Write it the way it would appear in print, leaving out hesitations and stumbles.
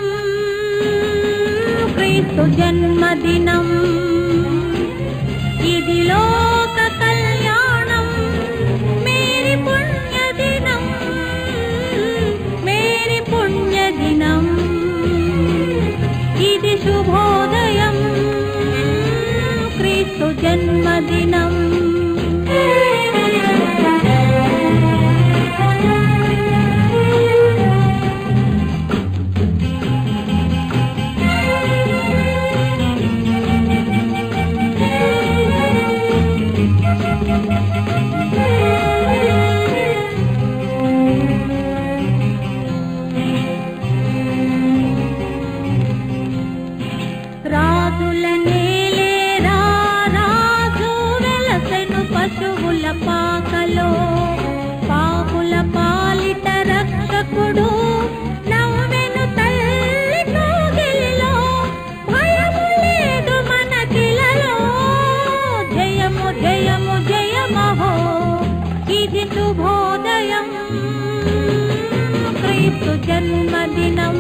జన్మదినం క్రీస్తు జన్మదినం ఇది లోక కళ్యాణం మేరీ పుణ్యదినం మేరీ పుణ్యదినం ఇది శుభోదయం క్రీస్తు జన్మదినం రాజుల నేలేరా రాజు వెలసెను పశువుల పాకలో పాపుల పాలిట రక్షకుడు నవ్వెను తల్లి కోగిలిలో భయము లేదు మనకిలలో జయము జయము జయమహో ఇది శుభోదయం క్రీస్తు జన్మదినం